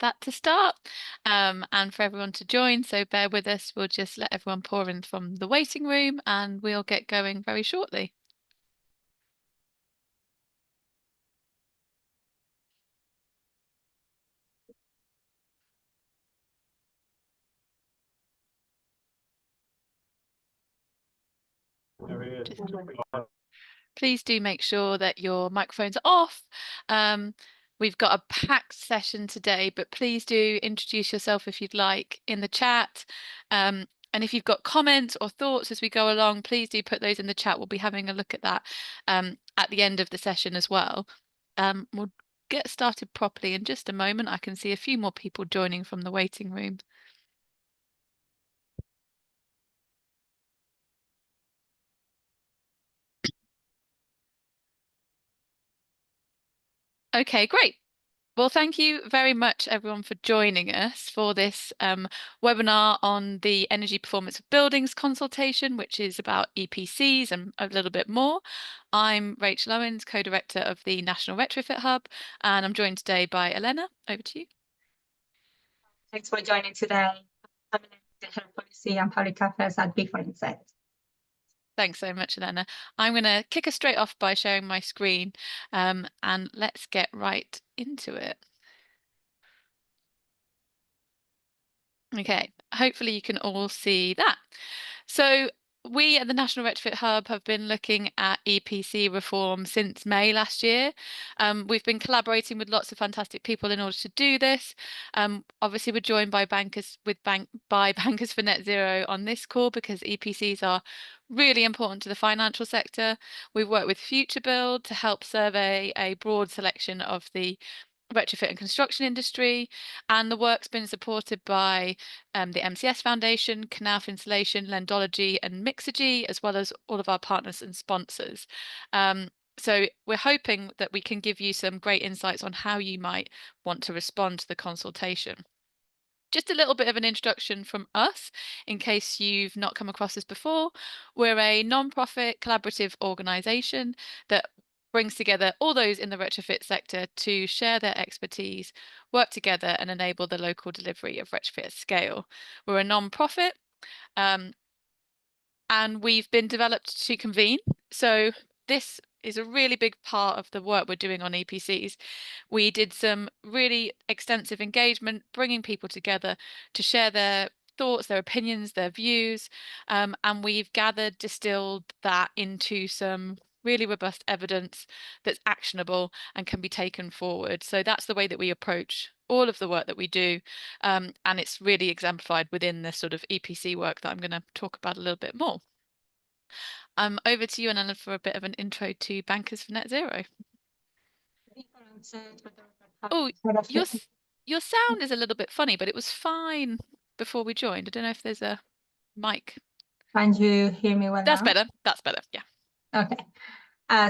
that to start and for everyone to join. So bear with us. We'll just let everyone pour in from the waiting room and we'll get going very shortly. Please do make sure that your microphones are off. We've got a packed session today, but please do introduce yourself if you'd like in the chat. And if you've got comments or thoughts as we go along, please do put those in the chat. We'll be having a look at that at the end of the session as well. We'll get started properly in just a moment. I can see a few more people joining from the waiting room. Okay, great. Well, thank you very much, everyone, for joining us for this webinar on the energy performance of buildings consultation, which is about EPCs and a little bit more. I'm Rachel Owens, co-director of the National Retrofit Hub, and I'm joined today by Elena. Over to you. Thanks for joining today. I'm the Head of Policy and Public Affairs at B4NZ. Thanks so much, Elena. I'm going to kick us straight off by sharing my screen and let's get right into it. Okay, hopefully you can all see that. So we at the National Retrofit Hub have been looking at EPC reform since May last year. We've been collaborating with lots of fantastic people in order to do this. Obviously, we're joined by Bankers for Net Zero on this call because EPCs are really important to the financial sector. We've worked with Future Build to help survey a broad selection of the retrofit and construction industry, and the work's been supported by the MCS Foundation, Knauf Insulation, Lendology and Mixergy, as well as all of our partners and sponsors. So we're hoping that we can give you some great insights on how you might want to respond to the consultation. Just a little bit of an introduction from us, in case you've not come across this before. We're a non-profit collaborative organisation that brings together all those in the retrofit sector to share their expertise, work together and enable the local delivery of retrofit at scale. We're a non-profit and we've been developed to convene. So this is a really big part of the work we're doing on EPCs. We did some really extensive engagement, bringing people together to share their thoughts, their opinions, their views, and we've gathered, distilled that into some really robust evidence that's actionable and can be taken forward. So that's the way that we approach all of the work that we do, and it's really exemplified within this sort of EPC work that I'm going to talk about a little bit more. Over to you, Anna, for a bit of an intro to Bankers for Net Zero. Oh, your sound is a little bit funny, but it was fine before we joined. I don't know if there's a mic. Can you hear me well? That's better. That's better. Yeah. Okay.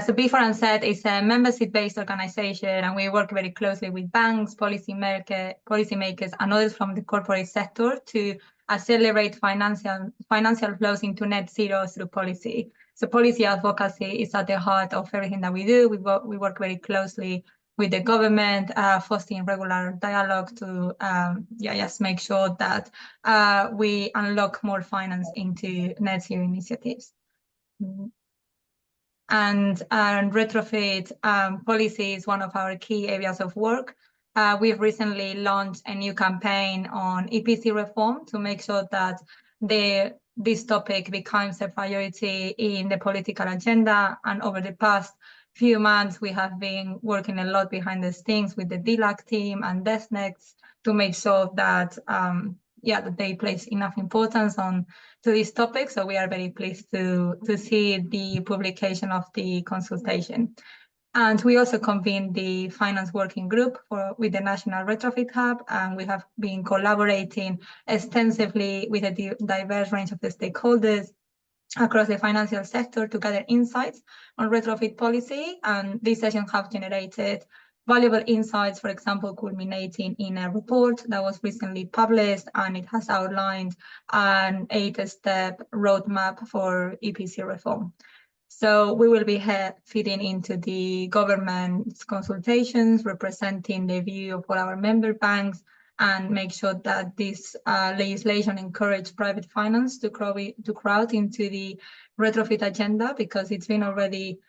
So B4NZ is a membership-based organization, and we work very closely with banks, policymakers, and others from the corporate sector to accelerate financial flows into net zero through policy. So policy advocacy is at the heart of everything that we do. We work very closely with the government, fostering regular dialogue to just make sure that we unlock more finance into net zero initiatives. And retrofit policy is one of our key areas of work. We've recently launched a new campaign on EPC reform to make sure that this topic becomes a priority in the political agenda. And over the past few months, we have been working a lot behind the scenes with the DLAC team and DESNEX to make sure that that they place enough importance to this topic. So we are very pleased to see the publication of the consultation. And we also convened the finance working group with the National Retrofit Hub, and we have been collaborating extensively with a diverse range of the stakeholders across the financial sector to gather insights on retrofit policy. And these sessions have generated valuable insights, for example, culminating in a report that was recently published, and it has outlined an 8-step roadmap for EPC reform. So we will be feeding into the government's consultations, representing the view of all our member banks, and make sure that this legislation encourage private finance to crowd into the retrofit agenda, because it's been already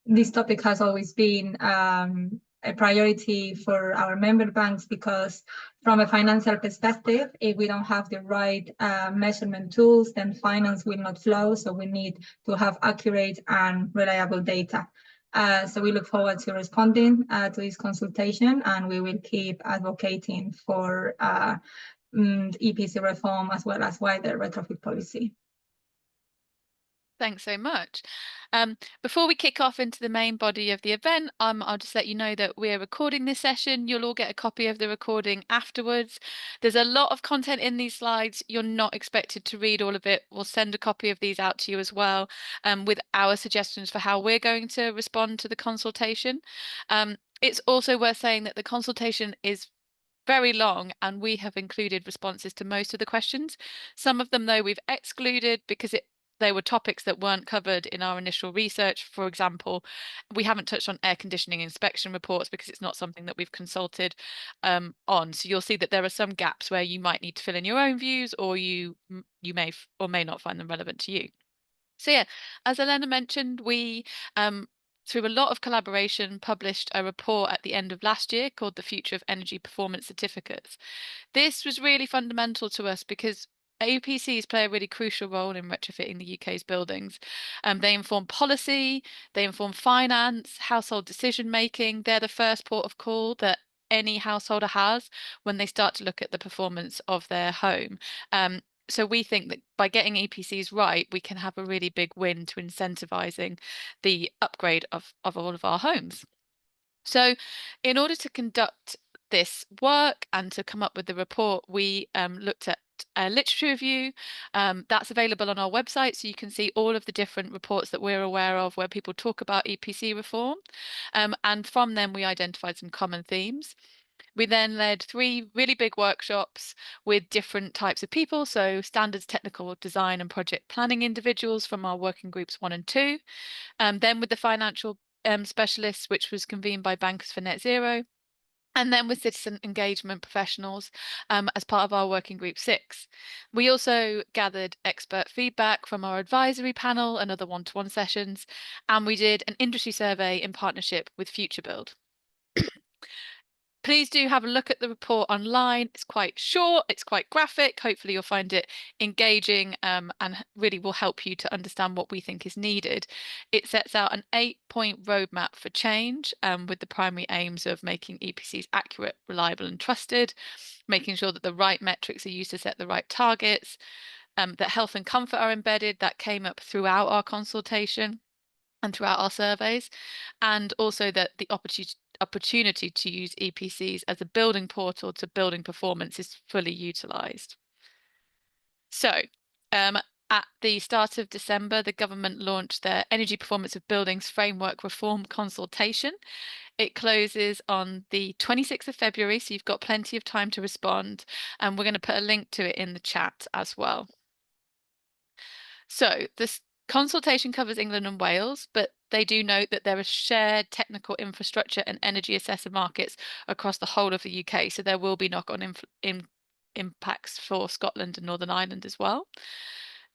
this topic has always been a priority for our member banks, because from a financial perspective, if we don't have the right measurement tools, then finance will not flow. So we need to have accurate and reliable data. So we look forward to responding to this consultation, and we will keep advocating for EPC reform as well as wider retrofit policy. Thanks so much. Before we kick off into the main body of the event, I'll just let you know that we're recording this session. You'll all get a copy of the recording afterwards. There's a lot of content in these slides. You're not expected to read all of it. We'll send a copy of these out to you as well, with our suggestions for how we're going to respond to the consultation. It's also worth saying that the consultation is very long, and we have included responses to most of the questions. Some of them, though, we've excluded because they were topics that weren't covered in our initial research. For example, we haven't touched on air conditioning inspection reports because it's not something that we've consulted on. So you'll see that there are some gaps where you might need to fill in your own views, or you may or may not find them relevant to you. So yeah, as Elena mentioned, we through a lot of collaboration published a report at the end of last year called The Future of Energy Performance Certificates. This was really fundamental to us because APCs play a really crucial role in retrofitting the UK's buildings. They inform policy, they inform finance, household decision making. They're the first port of call that any householder has when they start to look at the performance of their home. So we think that by getting EPCs right, we can have a really big win to incentivizing the upgrade of all of our homes. So in order to conduct this work and to come up with the report, we looked at a literature review that's available on our website, so you can see all of the different reports that we're aware of where people talk about EPC reform. And from them, we identified some common themes. We then led 3 really big workshops with different types of people, so standards, technical design and project planning individuals from our working groups 1 and 2, then with the financial specialists, which was convened by Bankers for Net Zero, and then with citizen engagement professionals as part of our working group 6. We also gathered expert feedback from our advisory panel and other one-to-one sessions, and we did an industry survey in partnership with Future Build. Please do have a look at the report online. It's quite short, it's quite graphic. Hopefully you'll find it engaging and really will help you to understand what we think is needed. It sets out an 8-point roadmap for change with the primary aims of making EPCs accurate, reliable and trusted, making sure that the right metrics are used to set the right targets, that health and comfort are embedded. That came up throughout our consultation and throughout our surveys, and also that the opportunity to use EPCs as a building portal to building performance is fully utilised. So at the start of December, the government launched their Energy Performance of Buildings Framework Reform Consultation. It closes on the 26th of February, so you've got plenty of time to respond, and we're going to put a link to it in the chat as well. So this consultation covers England and Wales, but they do note that there are shared technical infrastructure and energy assessor markets across the whole of the UK. So there will be knock-on impacts for Scotland and Northern Ireland as well.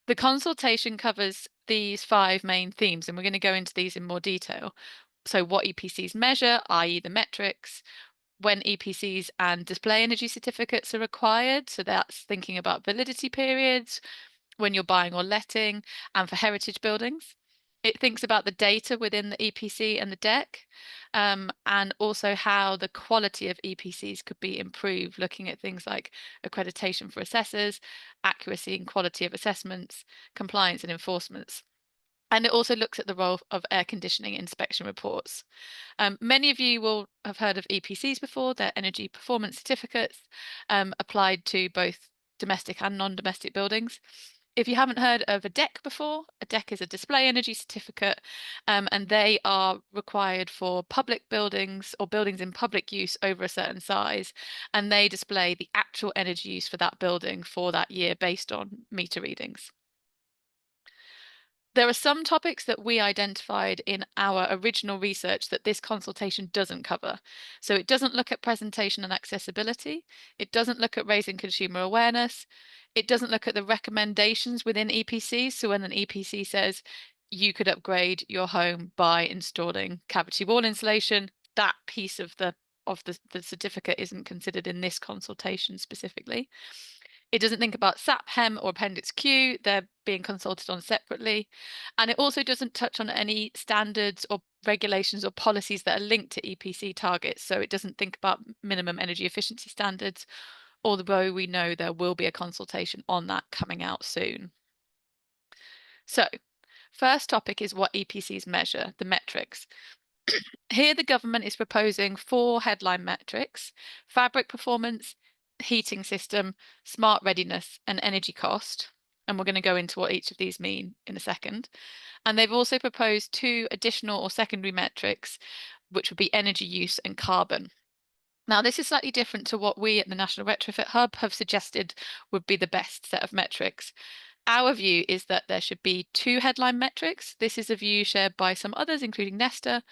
The consultation covers these 5 main themes, and we're going to go into these in more detail. So what EPCs measure, i.e. the metrics, when EPCs and display energy certificates are required. So that's thinking about validity periods, when you're buying or letting, and for heritage buildings. It thinks about the data within the EPC and the deck, and also how the quality of EPCs could be improved, looking at things like accreditation for assessors, accuracy and quality of assessments, compliance and enforcements. And it also looks at the role of air conditioning inspection reports. Many of you will have heard of EPCs before. They're energy performance certificates applied to both domestic and non-domestic buildings. If you haven't heard of a DEC before, a DEC is a display energy certificate, and they are required for public buildings or buildings in public use over a certain size, and they display the actual energy use for that building for that year based on meter readings. There are some topics that we identified in our original research that this consultation doesn't cover. So it doesn't look at presentation and accessibility. It doesn't look at raising consumer awareness. It doesn't look at the recommendations within EPCs. So when an EPC says you could upgrade your home by installing cavity wall insulation, that piece of the certificate isn't considered in this consultation specifically. It doesn't think about SAP, HEM, or Appendix Q. They're being consulted on separately. And it also doesn't touch on any standards or regulations or policies that are linked to EPC targets. So it doesn't think about minimum energy efficiency standards, although we know there will be a consultation on that coming out soon. So, first topic is what EPCs measure, the metrics. Here, the government is proposing 4 headline metrics: fabric performance, heating system, smart readiness, and energy cost. And we're going to go into what each of these mean in a second. And they've also proposed 2 additional or secondary metrics, which would be energy use and carbon. Now, this is slightly different to what we at the National Retrofit Hub have suggested would be the best set of metrics. Our view is that there should be 2 headline metrics. This is a view shared by some others, including Nesta.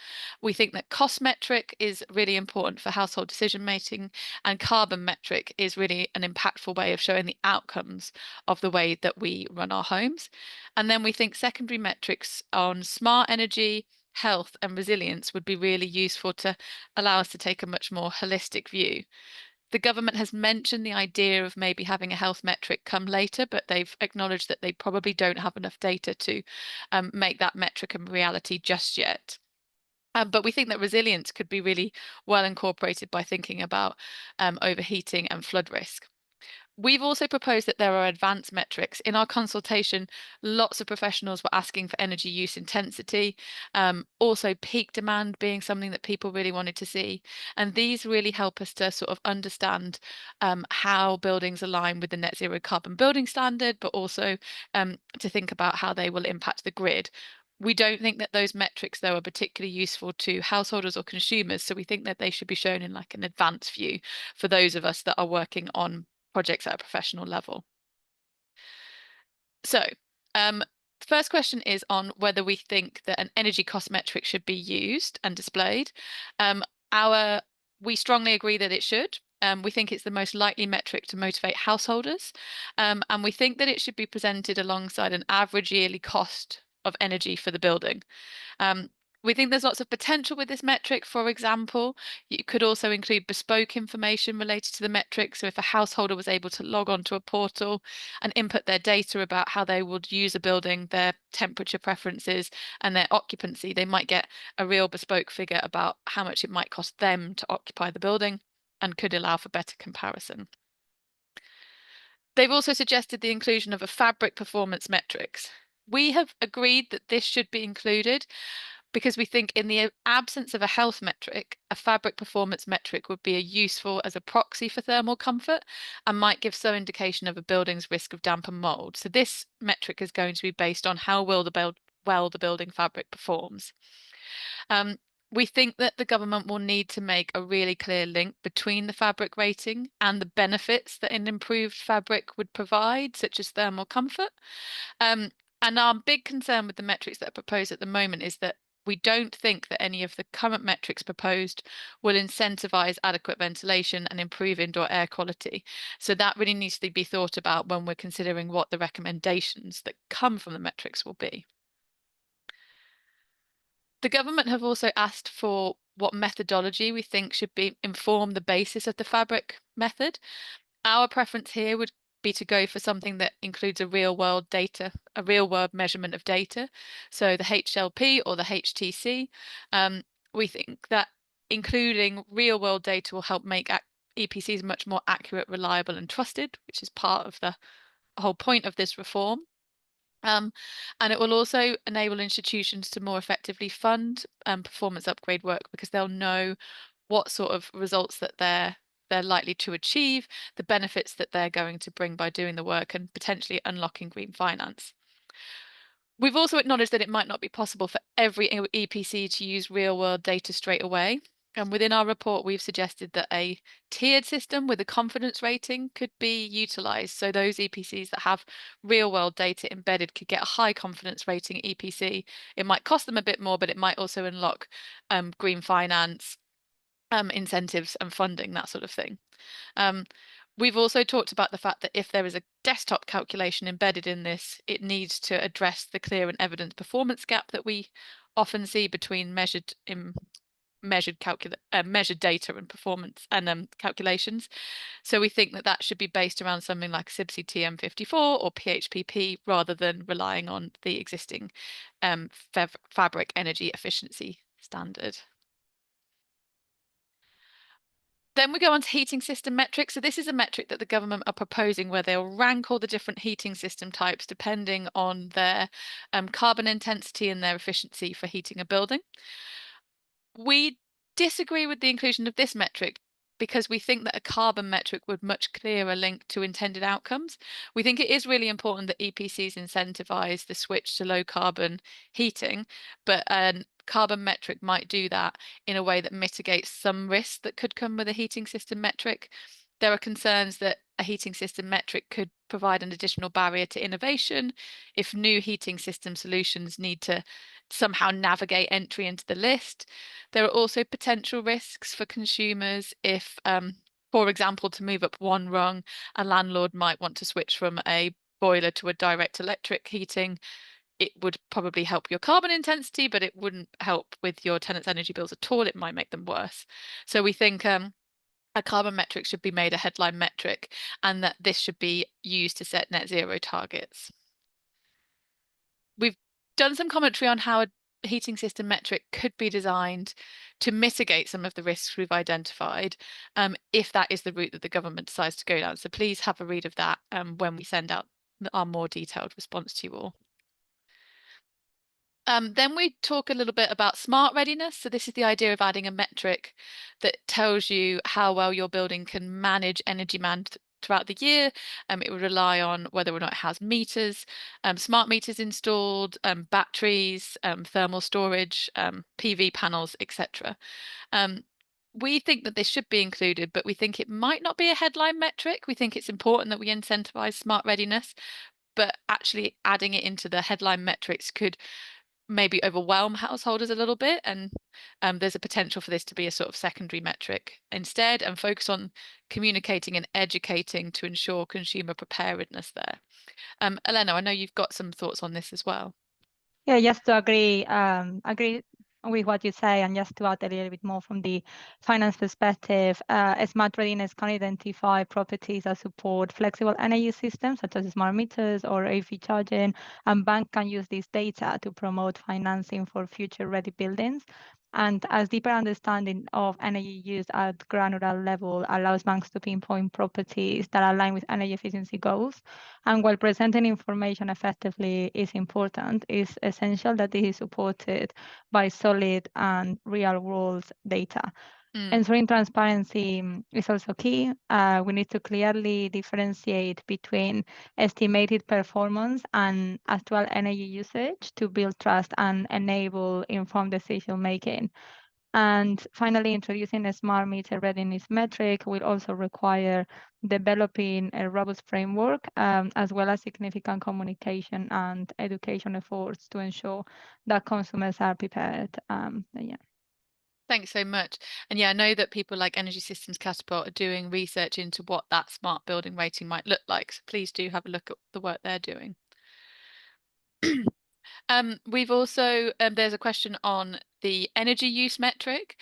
We think that cost metric is really important for household decision making, and carbon metric is really an impactful way of showing the outcomes of the way that we run our homes. And then we think secondary metrics on smart energy, health, and resilience would be really useful to allow us to take a much more holistic view. The government has mentioned the idea of maybe having a health metric come later, but they've acknowledged that they probably don't have enough data to make that metric a reality just yet. But we think that resilience could be really well incorporated by thinking about overheating and flood risk. We've also proposed that there are advanced metrics. In our consultation, lots of professionals were asking for energy use intensity, also peak demand being something that people really wanted to see. And these really help us to sort of understand how buildings align with the net zero carbon building standard, but also to think about how they will impact the grid. We don't think that those metrics, though, are particularly useful to householders or consumers. So we think that they should be shown in like an advanced view for those of us that are working on projects at a professional level. So, the first question is on whether we think that an energy cost metric should be used and displayed. We strongly agree that it should. We think it's the most likely metric to motivate householders, and we think that it should be presented alongside an average yearly cost of energy for the building. We think there's lots of potential with this metric. For example, you could also include bespoke information related to the metric. So if a householder was able to log onto a portal and input their data about how they would use a building, their temperature preferences and their occupancy, they might get a real bespoke figure about how much it might cost them to occupy the building and could allow for better comparison. They've also suggested the inclusion of a fabric performance metrics. We have agreed that this should be included because we think in the absence of a health metric, a fabric performance metric would be useful as a proxy for thermal comfort and might give some indication of a building's risk of damp and mold. So this metric is going to be based on how well the building fabric performs. We think that the government will need to make a really clear link between the fabric rating and the benefits that an improved fabric would provide, such as thermal comfort. And our big concern with the metrics that are proposed at the moment is that we don't think that any of the current metrics proposed will incentivize adequate ventilation and improve indoor air quality. So that really needs to be thought about when we're considering what the recommendations that come from the metrics will be. The government have also asked for what methodology we think should inform the basis of the fabric method. Our preference here would be to go for something that includes a real world measurement of data. So the HLP or the HTC. We think that including real world data will help make EPCs much more accurate, reliable, and trusted, which is part of the whole point of this reform. And it will also enable institutions to more effectively fund performance upgrade work because they'll know what sort of results that they're likely to achieve, the benefits that they're going to bring by doing the work, and potentially unlocking green finance. We've also acknowledged that it might not be possible for every EPC to use real world data straight away. And within our report, we've suggested that a tiered system with a confidence rating could be utilized. So those EPCs that have real world data embedded could get a high confidence rating EPC. It might cost them a bit more, but it might also unlock green finance, incentives and funding, that sort of thing. We've also talked about the fact that if there is a desktop calculation embedded in this, it needs to address the clear and evident performance gap that we often see between measured data and performance and fabrications. So we think that that should be based around something like CIBSE TM54 or PHPP rather than relying on the existing fabric energy efficiency standard. Then we go on to heating system metrics. So this is a metric that the government are proposing where they'll rank all the different heating system types depending on their carbon intensity and their efficiency for heating a building. We disagree with the inclusion of this metric because we think that a carbon metric would much clearer link to intended outcomes. We think it is really important that EPCs incentivize the switch to low carbon heating, but a carbon metric might do that in a way that mitigates some risks that could come with a heating system metric. There are concerns that a heating system metric could provide an additional barrier to innovation if new heating system solutions need to somehow navigate entry into the list. There are also potential risks for consumers if, for example, to move up one rung, a landlord might want to switch from a boiler to a direct electric heating. It would probably help your carbon intensity, but it wouldn't help with your tenants' energy bills at all. It might make them worse. So we think a carbon metric should be made a headline metric and that this should be used to set net zero targets. We've done some commentary on how a heating system metric could be designed to mitigate some of the risks we've identified, if that is the route that the government decides to go down. So please have a read of that when we send out our more detailed response to you all. Then we talk a little bit about smart readiness. So this is the idea of adding a metric that tells you how well your building can manage energy demand throughout the year. It would rely on whether or not it has meters, smart meters installed, batteries, thermal storage, PV panels, etc. We think that this should be included, but we think it might not be a headline metric. We think it's important that we incentivize smart readiness, but actually adding it into the headline metrics could maybe overwhelm householders a little bit, and there's a potential for this to be a sort of secondary metric instead and focus on communicating and educating to ensure consumer preparedness there. Elena, I know you've got some thoughts on this as well. Yeah, just to agree with what you say, and just to add a little bit more from the finance perspective, smart readiness can identify properties that support flexible energy systems such as smart meters or AV charging, and banks can use this data to promote financing for future-ready buildings. And as deeper understanding of energy use at granular level allows banks to pinpoint properties that align with energy efficiency goals. And while presenting information effectively is important, it's essential that this is supported by solid and real-world data. Ensuring transparency is also key. We need to clearly differentiate between estimated performance and actual energy usage to build trust and enable informed decision making. And finally, introducing a smart meter readiness metric will also require developing a robust framework, as well as significant communication and education efforts to ensure that consumers are prepared. Yeah. Thanks so much. And yeah, I know that people like Energy Systems Catapult are doing research into what that smart building rating might look like. So please do have a look at the work they're doing. We've also, there's a question on the energy use metric.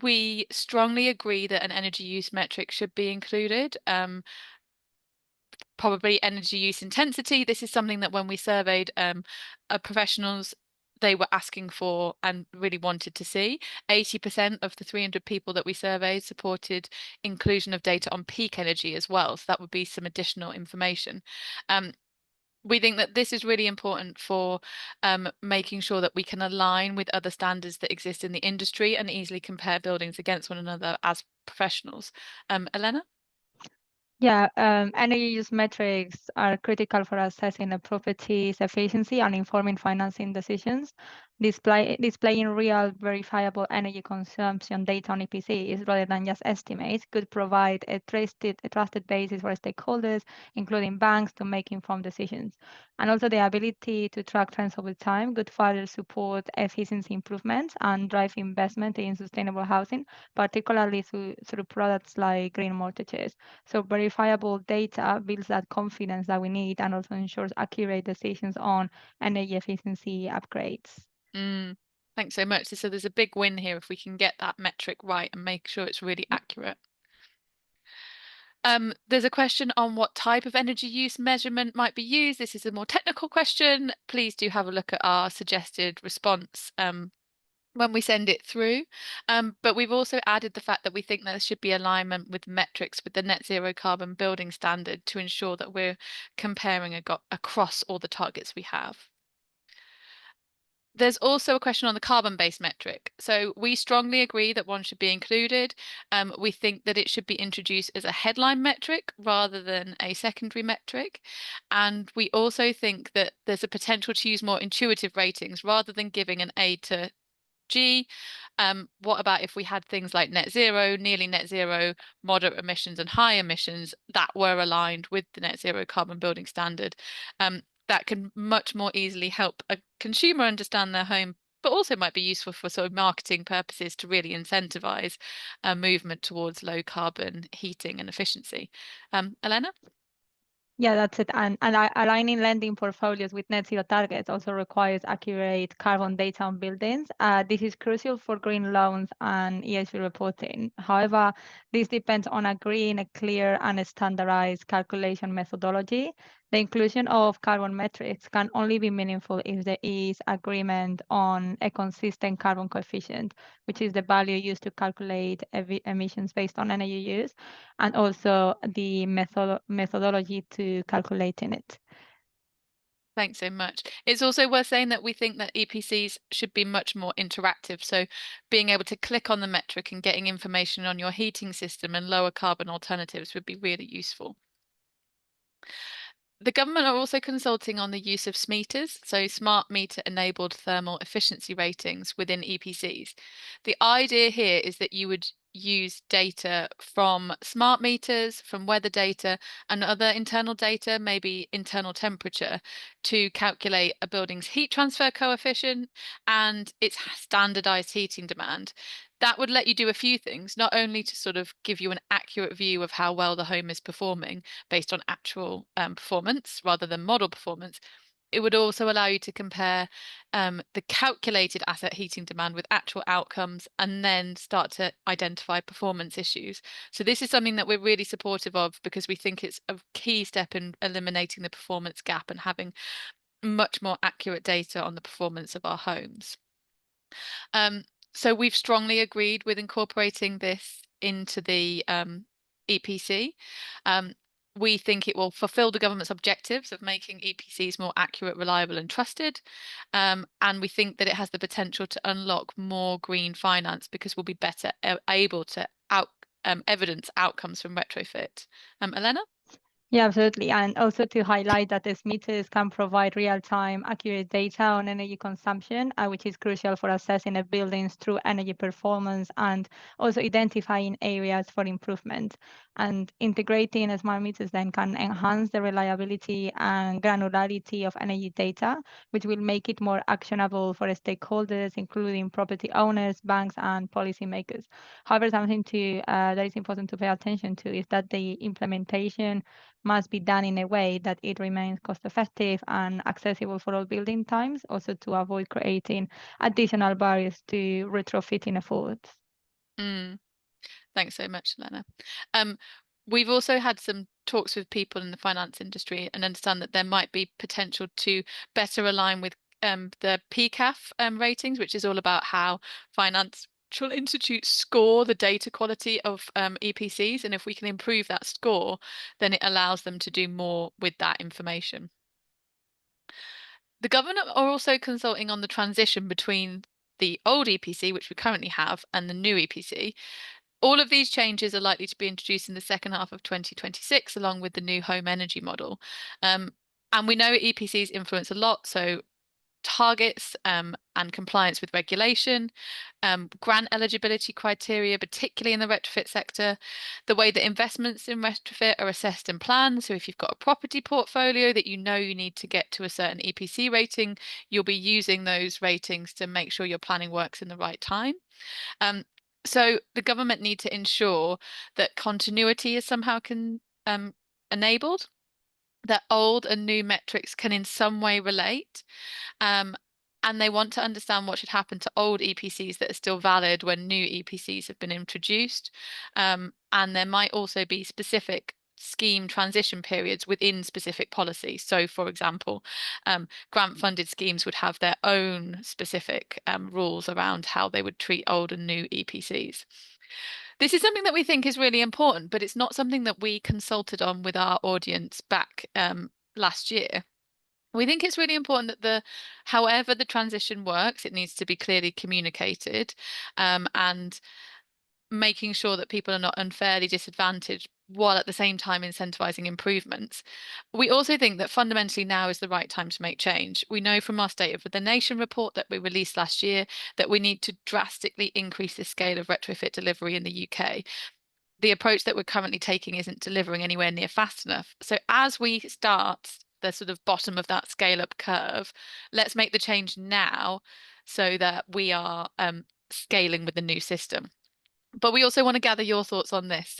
We strongly agree that an energy use metric should be included. Probably energy use intensity. This is something that when we surveyed professionals, they were asking for and really wanted to see. 80% of the 300 people that we surveyed supported inclusion of data on peak energy as well. So that would be some additional information. We think that this is really important for making sure that we can align with other standards that exist in the industry and easily compare buildings against one another as professionals. Elena? Yeah, energy use metrics are critical for assessing a property's efficiency and informing financing decisions. Displaying real verifiable energy consumption data on EPCs rather than just estimates could provide a trusted basis for stakeholders, including banks, to make informed decisions. And also the ability to track trends over time could further support efficiency improvements and drive investment in sustainable housing, particularly through products like green mortgages. So verifiable data builds that confidence that we need and also ensures accurate decisions on energy efficiency upgrades. Thanks so much. So there's a big win here if we can get that metric right and make sure it's really accurate. There's a question on what type of energy use measurement might be used. This is a more technical question. Please do have a look at our suggested response when we send it through. But we've also added the fact that we think there should be alignment with metrics with the net zero carbon building standard to ensure that we're comparing across all the targets we have. There's also a question on the carbon-based metric. So we strongly agree that one should be included. We think that it should be introduced as a headline metric rather than a secondary metric. And we also think that there's a potential to use more intuitive ratings rather than giving an A to G. What about if we had things like net zero, nearly net zero, moderate emissions, and high emissions that were aligned with the net zero carbon building standard? That can much more easily help a consumer understand their home, but also might be useful for sort of marketing purposes to really incentivize a movement towards low carbon heating and efficiency. Elena? Yeah, that's it. And aligning lending portfolios with net zero targets also requires accurate carbon data on buildings. This is crucial for green loans and ESG reporting. However, this depends on agreeing a clear and a standardized calculation methodology. The inclusion of carbon metrics can only be meaningful if there is agreement on a consistent carbon coefficient, which is the value used to calculate emissions based on energy use, and also the methodology to calculating it. Thanks so much. It's also worth saying that we think that EPCs should be much more interactive. So being able to click on the metric and getting information on your heating system and lower carbon alternatives would be really useful. The government are also consulting on the use of SMETers, so smart meter enabled thermal efficiency ratings within EPCs. The idea here is that you would use data from smart meters, from weather data, and other internal data, maybe internal temperature, to calculate a building's heat transfer coefficient and its standardized heating demand. That would let you do a few things, not only to sort of give you an accurate view of how well the home is performing based on actual performance rather than model performance. It would also allow you to compare the calculated asset heating demand with actual outcomes and then start to identify performance issues. So this is something that we're really supportive of because we think it's a key step in eliminating the performance gap and having much more accurate data on the performance of our homes. So we've strongly agreed with incorporating this into the EPC. We think it will fulfill the government's objectives of making EPCs more accurate, reliable, and trusted. And we think that it has the potential to unlock more green finance because we'll be better able to evidence outcomes from retrofit. Elena? Yeah, absolutely. And also to highlight that the meters can provide real-time accurate data on energy consumption, which is crucial for assessing a building's true energy performance and also identifying areas for improvement. And integrating smart meters then can enhance the reliability and granularity of energy data, which will make it more actionable for stakeholders, including property owners, banks, and policymakers. However, something that is important to pay attention to is that the implementation must be done in a way that it remains cost effective and accessible for all building types, also to avoid creating additional barriers to retrofitting efforts. Thanks so much, Lena. We've also had some talks with people in the finance industry and understand that there might be potential to better align with the PCAF ratings, which is all about how financial institutes score the data quality of EPCs. And if we can improve that score, then it allows them to do more with that information. The government are also consulting on the transition between the old EPC, which we currently have, and the new EPC. All of these changes are likely to be introduced in the second half of 2026, along with the new home energy model. And we know EPCs influence a lot, so targets and compliance with regulation, grant eligibility criteria, particularly in the retrofit sector, the way that investments in retrofit are assessed and planned. So if you've got a property portfolio that you know you need to get to a certain EPC rating, you'll be using those ratings to make sure your planning works in the right time. So the government need to ensure that continuity is somehow enabled, that old and new metrics can in some way relate. And they want to understand what should happen to old EPCs that are still valid when new EPCs have been introduced. And there might also be specific scheme transition periods within specific policies. So, for example, grant-funded schemes would have their own specific rules around how they would treat old and new EPCs. This is something that we think is really important, but it's not something that we consulted on with our audience back last year. We think it's really important that however the transition works, it needs to be clearly communicated, and making sure that people are not unfairly disadvantaged while at the same time incentivizing improvements. We also think that fundamentally now is the right time to make change. We know from our State of the Nation report that we released last year that we need to drastically increase the scale of retrofit delivery in the UK. The approach that we're currently taking isn't delivering anywhere near fast enough. So as we start the sort of bottom of that scale up curve, let's make the change now so that we are scaling with the new system. But we also want to gather your thoughts on this.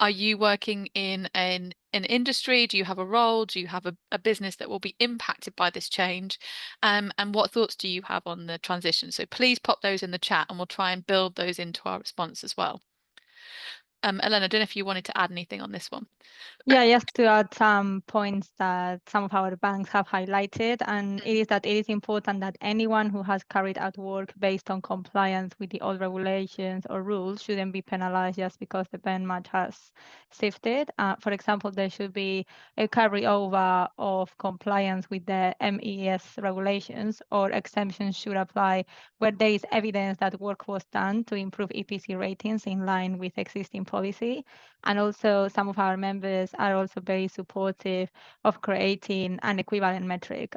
Are you working in an industry? Do you have a role? Do you have a business that will be impacted by this change? And what thoughts do you have on the transition? So please pop those in the chat and we'll try and build those into our response as well. Elena, I don't know if you wanted to add anything on this one. Yeah, just to add some points that some of our banks have highlighted, and it is that it is important that anyone who has carried out work based on compliance with the old regulations or rules shouldn't be penalized just because the benchmark has shifted. For example, there should be a carryover of compliance with the MES regulations, or exemptions should apply where there is evidence that work was done to improve EPC ratings in line with existing policy. And also some of our members are also very supportive of creating an equivalent metric.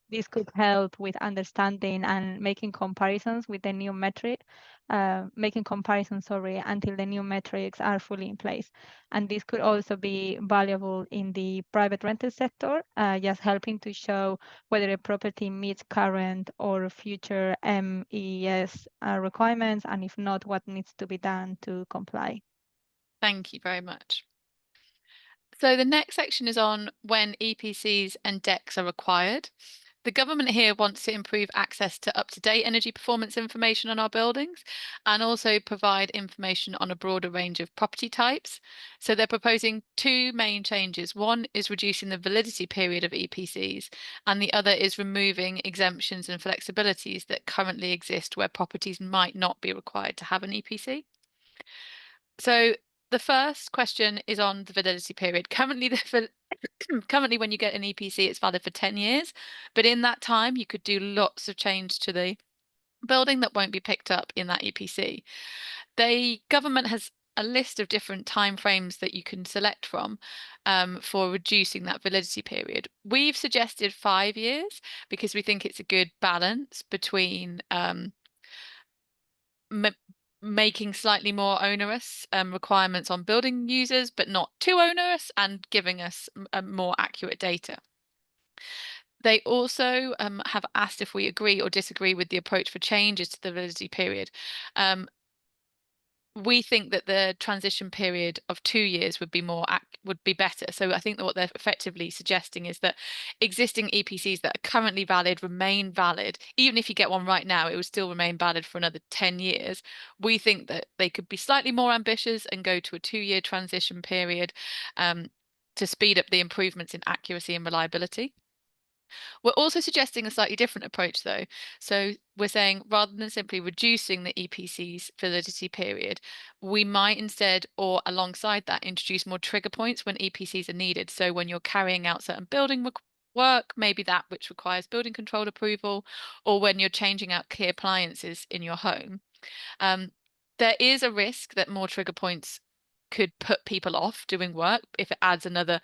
This could help with understanding and making comparisons with the new metric, until the new metrics are fully in place. And this could also be valuable in the private rental sector, just helping to show whether a property meets current or future MES requirements, and if not, what needs to be done to comply. Thank you very much. So the next section is on when EPCs and DECs are required. The government here wants to improve access to up-to-date energy performance information on our buildings and also provide information on a broader range of property types. So they're proposing two main changes. One is reducing the validity period of EPCs, and the other is removing exemptions and flexibilities that currently exist where properties might not be required to have an EPC. So the first question is on the validity period. Currently, when you get an EPC, it's valid for 10 years. But in that time, you could do lots of change to the building that won't be picked up in that EPC. The government has a list of different timeframes that you can select from for reducing that validity period. We've suggested 5 years because we think it's a good balance between making slightly more onerous requirements on building users, but not too onerous, and giving us more accurate data. They also have asked if we agree or disagree with the approach for changes to the validity period. We think that the transition period of 2 years would be better. So I think that what they're effectively suggesting is that existing EPCs that are currently valid remain valid. Even if you get one right now, it would still remain valid for another 10 years. We think that they could be slightly more ambitious and go to a 2-year transition period to speed up the improvements in accuracy and reliability. We're also suggesting a slightly different approach, though. So we're saying rather than simply reducing the EPC's validity period, we might instead, or alongside that, introduce more trigger points when EPCs are needed. So when you're carrying out certain building work, maybe that which requires building control approval, or when you're changing out key appliances in your home. There is a risk that more trigger points could put people off doing work if it adds another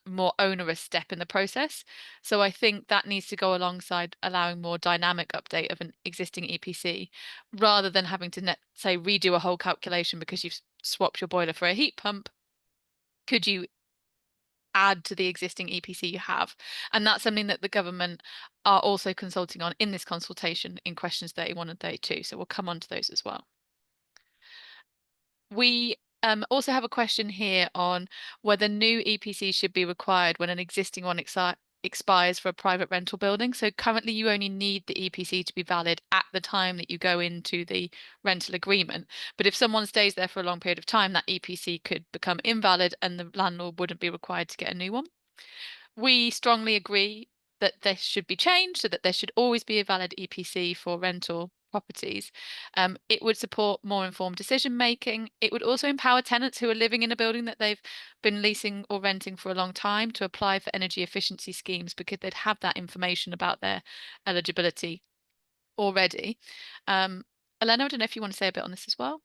more onerous step in the process. So I think that needs to go alongside allowing more dynamic update of an existing EPC, rather than having to say redo a whole calculation because you've swapped your boiler for a heat pump. Could you add to the existing EPC you have? And that's something that the government are also consulting on in this consultation in questions 31 and 32. So we'll come on to those as well. We also have a question here on whether new EPCs should be required when an existing one expires for a private rental building. So currently you only need the EPC to be valid at the time that you go into the rental agreement. But if someone stays there for a long period of time, that EPC could become invalid and the landlord wouldn't be required to get a new one. We strongly agree that this should be changed so that there should always be a valid EPC for rental properties. It would support more informed decision making. It would also empower tenants who are living in a building that they've been leasing or renting for a long time to apply for energy efficiency schemes, because they'd have that information about their eligibility already. Elena, I don't know if you want to say a bit on this as well.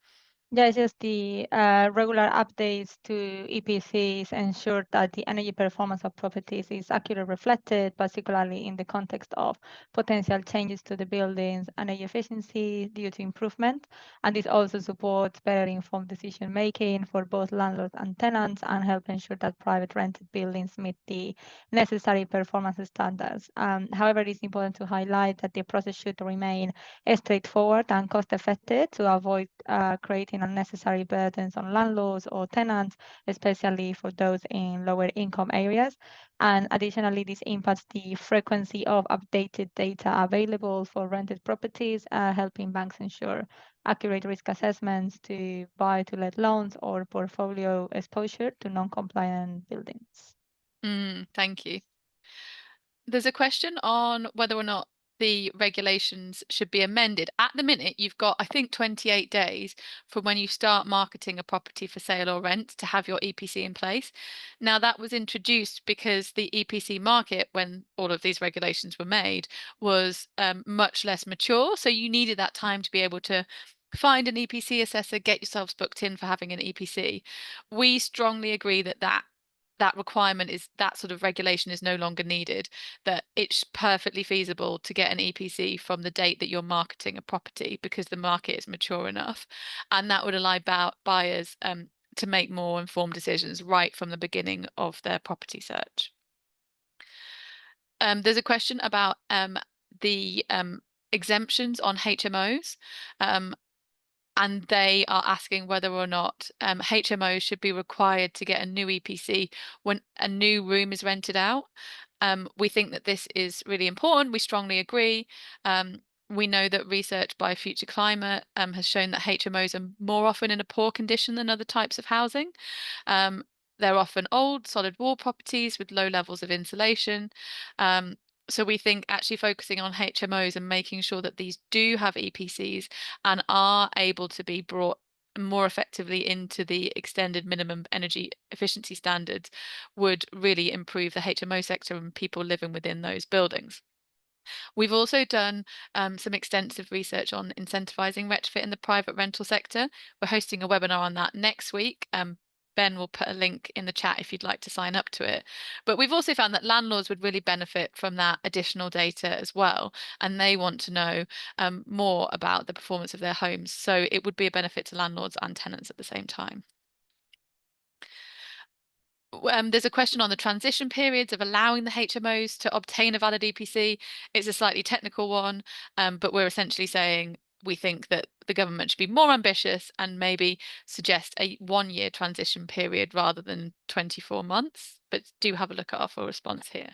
Yeah, just the regular updates to EPCs ensure that the energy performance of properties is accurately reflected, particularly in the context of potential changes to the building's energy efficiency due to improvement. And this also supports better informed decision making for both landlords and tenants, and help ensure that private rented buildings meet the necessary performance standards. However, it's important to highlight that the process should remain straightforward and cost effective to avoid creating unnecessary burdens on landlords or tenants, especially for those in lower income areas. And additionally, this impacts the frequency of updated data available for rented properties, helping banks ensure accurate risk assessments to buy to let loans or portfolio exposure to non-compliant buildings. Thank you. There's a question on whether or not the regulations should be amended. At the minute, you've got, I think, 28 days from when you start marketing a property for sale or rent to have your EPC in place. Now, that was introduced because the EPC market, when all of these regulations were made, was much less mature. So you needed that time to be able to find an EPC assessor, get yourselves booked in for having an EPC. We strongly agree that that requirement is, that sort of regulation is no longer needed, that it's perfectly feasible to get an EPC from the date that you're marketing a property, because the market is mature enough, and that would allow buyers to make more informed decisions right from the beginning of their property search. There's a question about the exemptions on HMOs. And they are asking whether or not HMOs should be required to get a new EPC when a new room is rented out. We think that this is really important. We strongly agree. We know that research by Future Climate has shown that HMOs are more often in a poor condition than other types of housing. They're often old, solid wall properties with low levels of insulation. So we think actually focusing on HMOs and making sure that these do have EPCs and are able to be brought more effectively into the extended minimum energy efficiency standards would really improve the HMO sector and people living within those buildings. We've also done some extensive research on incentivizing retrofit in the private rental sector. We're hosting a webinar on that next week. Ben will put a link in the chat if you'd like to sign up to it. But we've also found that landlords would really benefit from that additional data as well, and they want to know more about the performance of their homes. So it would be a benefit to landlords and tenants at the same time. There's a question on the transition periods of allowing the HMOs to obtain a valid EPC. It's a slightly technical one, but we're essentially saying we think that the government should be more ambitious and maybe suggest a 1-year transition period rather than 24 months. But do have a look at our full response here.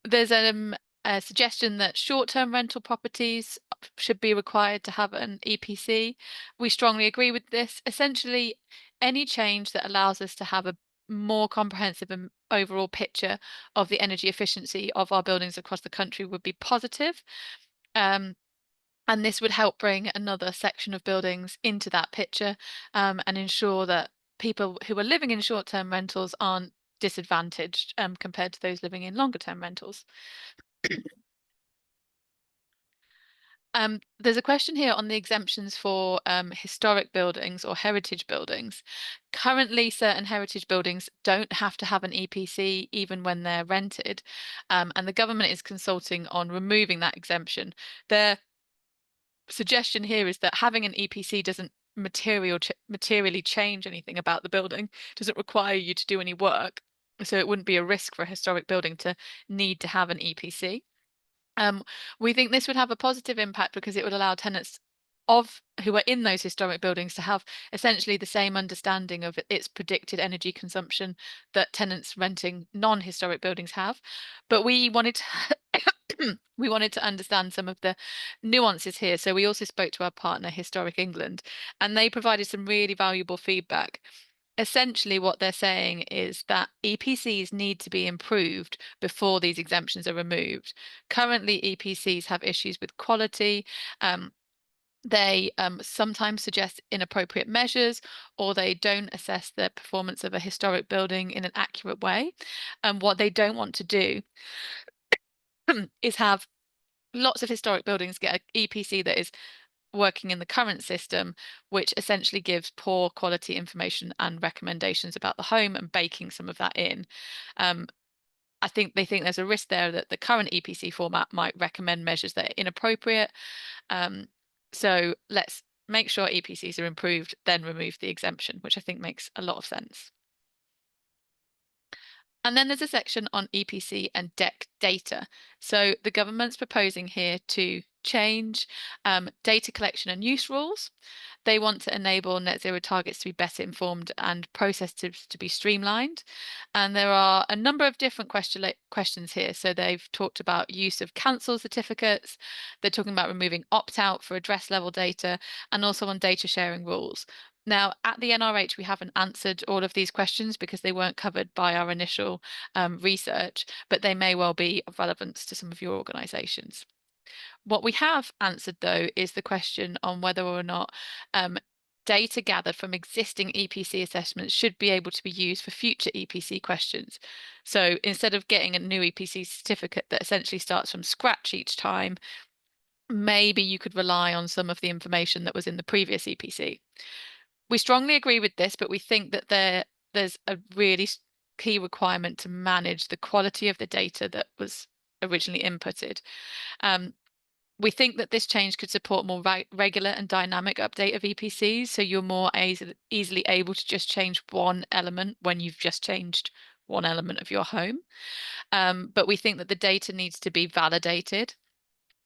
There's a suggestion that short-term rental properties should be required to have an EPC. We strongly agree with this. Essentially, any change that allows us to have a more comprehensive and overall picture of the energy efficiency of our buildings across the country would be positive. And this would help bring another section of buildings into that picture, and ensure that people who are living in short-term rentals aren't disadvantaged compared to those living in longer-term rentals. There's a question here on the exemptions for historic buildings or heritage buildings. Currently, certain heritage buildings don't have to have an EPC even when they're rented, and the government is consulting on removing that exemption. Their suggestion here is that having an EPC doesn't materially change anything about the building, doesn't require you to do any work, so it wouldn't be a risk for a historic building to need to have an EPC. We think this would have a positive impact because it would allow tenants who are in those historic buildings to have essentially the same understanding of its predicted energy consumption that tenants renting non-historic buildings have. But we wanted to we wanted to understand some of the nuances here. So we also spoke to our partner, Historic England, and they provided some really valuable feedback. Essentially, what they're saying is that EPCs need to be improved before these exemptions are removed. Currently, EPCs have issues with quality. They sometimes suggest inappropriate measures, or they don't assess the performance of a historic building in an accurate way. And what they don't want to do is have lots of historic buildings get an EPC that is working in the current system, which essentially gives poor quality information and recommendations about the home and baking some of that in. I think they think there's a risk there that the current EPC format might recommend measures that are inappropriate. So let's make sure EPCs are improved, then remove the exemption, which I think makes a lot of sense. And then there's a section on EPC and DEC data. So the government's proposing here to change data collection and use rules. They want to enable net zero targets to be better informed and processes to be streamlined. And there are a number of different questions here. So they've talked about use of cancel certificates. They're talking about removing opt-out for address level data and also on data sharing rules. Now, at the NRH, we haven't answered all of these questions because they weren't covered by our initial research, but they may well be of relevance to some of your organisations. What we have answered, though, is the question on whether or not data gathered from existing EPC assessments should be able to be used for future EPC questions. So instead of getting a new EPC certificate that essentially starts from scratch each time, maybe you could rely on some of the information that was in the previous EPC. We strongly agree with this, but we think that there's a really key requirement to manage the quality of the data that was originally inputted. We think that this change could support more regular and dynamic update of EPCs, so you're more easily able to just change one element when you've just changed one element of your home. But we think that the data needs to be validated,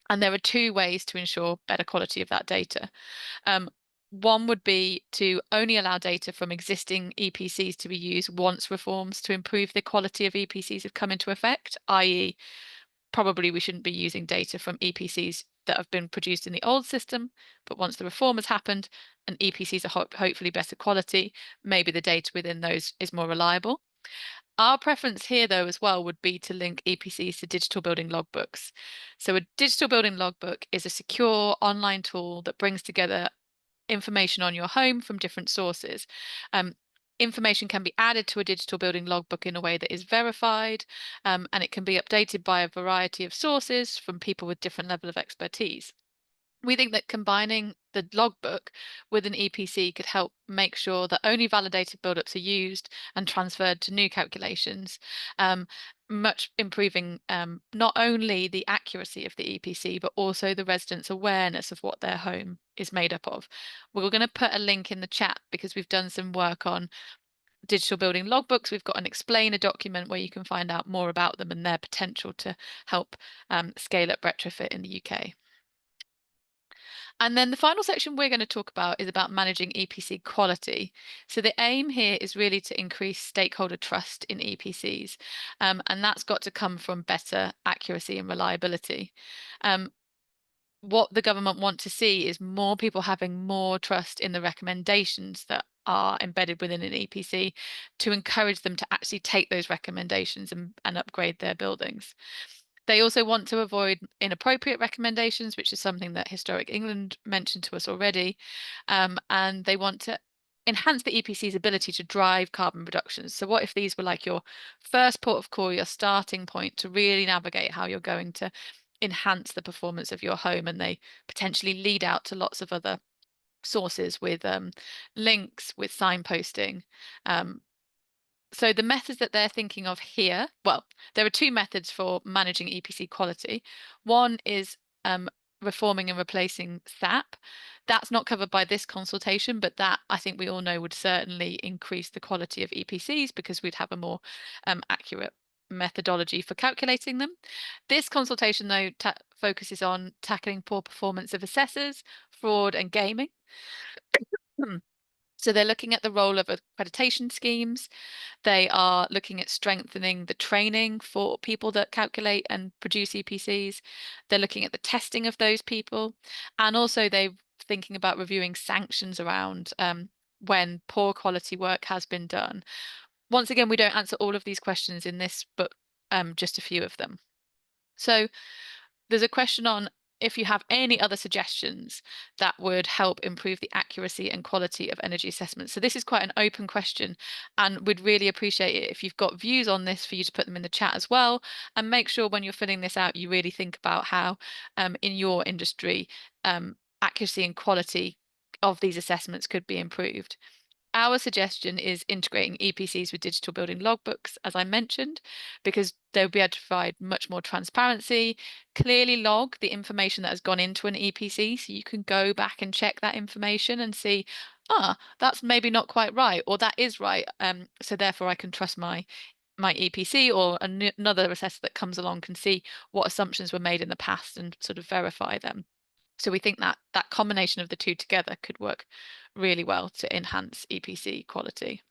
and there are two ways to ensure better quality of that data. One would be to only allow data from existing EPCs to be used once reforms to improve the quality of EPCs have come into effect, i.e., probably we shouldn't be using data from EPCs that have been produced in the old system, but once the reform has happened and EPCs are hopefully better quality, maybe the data within those is more reliable. Our preference here, though, as well, would be to link EPCs to digital building logbooks. So a digital building logbook is a secure online tool that brings together information on your home from different sources. Information can be added to a digital building logbook in a way that is verified, and it can be updated by a variety of sources from people with different level of expertise. We think that combining the logbook with an EPC could help make sure that only validated build-ups are used and transferred to new calculations, much improving not only the accuracy of the EPC, but also the residents' awareness of what their home is made up of. We're going to put a link in the chat because we've done some work on digital building logbooks. We've got an explainer document where you can find out more about them and their potential to help scale up retrofit in the UK. And then the final section we're going to talk about is about managing EPC quality. So the aim here is really to increase stakeholder trust in EPCs, and that's got to come from better accuracy and reliability. What the government want to see is more people having more trust in the recommendations that are embedded within an EPC to encourage them to actually take those recommendations and upgrade their buildings. They also want to avoid inappropriate recommendations, which is something that Historic England mentioned to us already. And they want to enhance the EPC's ability to drive carbon reductions. So what if these were like your first port of call, your starting point to really navigate how you're going to enhance the performance of your home, and they potentially lead out to lots of other sources with links, with signposting. So the methods that they're thinking of here, well, there are two methods for managing EPC quality. One is reforming and replacing SAP. That's not covered by this consultation, but that I think we all know would certainly increase the quality of EPCs because we'd have a more accurate methodology for calculating them. This consultation, though, focuses on tackling poor performance of assessors, fraud, and gaming. So they're looking at the role of accreditation schemes. They are looking at strengthening the training for people that calculate and produce EPCs. They're looking at the testing of those people. And also they're thinking about reviewing sanctions around when poor quality work has been done. Once again, we don't answer all of these questions in this, but just a few of them. So there's a question on if you have any other suggestions that would help improve the accuracy and quality of energy assessments. So this is quite an open question, and we'd really appreciate it if you've got views on this for you to put them in the chat as well. And make sure when you're filling this out, you really think about how in your industry, accuracy and quality of these assessments could be improved. Our suggestion is integrating EPCs with digital building logbooks, as I mentioned, because they'll be able to provide much more transparency, clearly log the information that has gone into an EPC, so you can go back and check that information and see, that's maybe not quite right, or that is right. So therefore I can trust my EPC, or another assessor that comes along can see what assumptions were made in the past and sort of verify them. So we think that that combination of the two together could work really well to enhance EPC quality.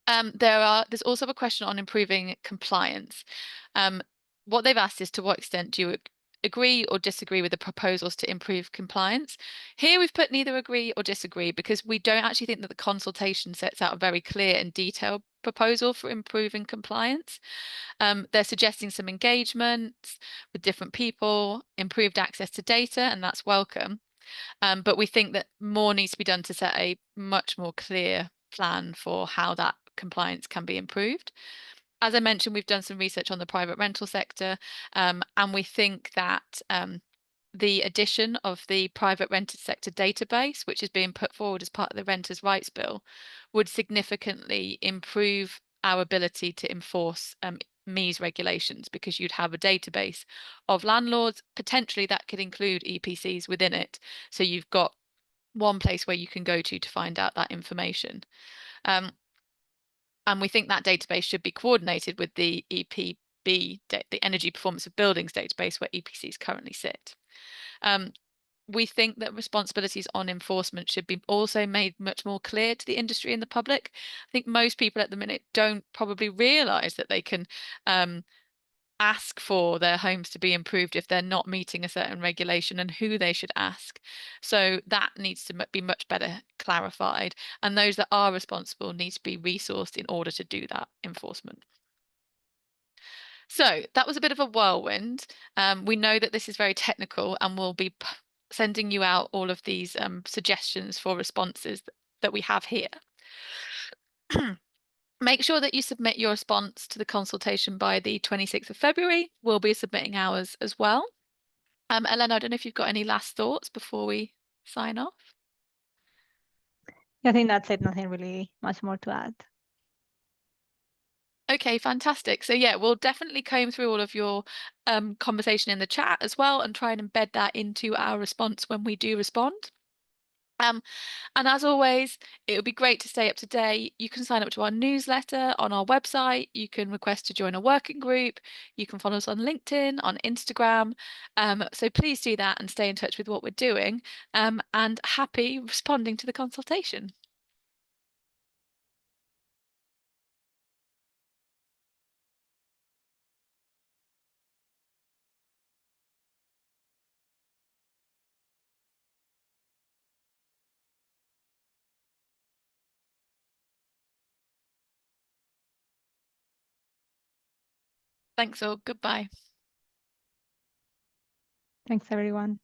There's also a question on improving compliance. What they've asked is to what extent do you agree or disagree with the proposals to improve compliance? Here we've put neither agree or disagree because we don't actually think that the consultation sets out a very clear and detailed proposal for improving compliance. They're suggesting some engagement with different people, improved access to data, and that's welcome. But we think that more needs to be done to set a much more clear plan for how that compliance can be improved. As I mentioned, we've done some research on the private rental sector, and we think that the addition of the private rented sector database, which is being put forward as part of the Renters' Rights Bill, would significantly improve our ability to enforce MEES regulations, because you'd have a database of landlords, potentially that could include EPCs within it. So you've got one place where you can go to find out that information. And we think that database should be coordinated with the EPB, the Energy Performance of Buildings database, where EPCs currently sit. We think that responsibilities on enforcement should be also made much more clear to the industry and the public. I think most people at the minute don't probably realise that they can ask for their homes to be improved if they're not meeting a certain regulation, and who they should ask. So that needs to be much better clarified, and those that are responsible need to be resourced in order to do that enforcement. So that was a bit of a whirlwind. We know that this is very technical, and we'll be sending you out all of these suggestions for responses that we have here. Make sure that you submit your response to the consultation by the 26th of February. We'll be submitting ours as well. Elena, I don't know if you've got any last thoughts before we sign off. I think that's it. Nothing really much more to add. Okay, fantastic. So yeah, we'll definitely comb through all of your conversation in the chat as well and try and embed that into our response when we do respond. And as always, it would be great to stay up to date. You can sign up to our newsletter on our website. You can request to join a working group. You can follow us on LinkedIn, on Instagram. So please do that and stay in touch with what we're doing. And happy responding to the consultation. Thanks all. Goodbye. Thanks, everyone.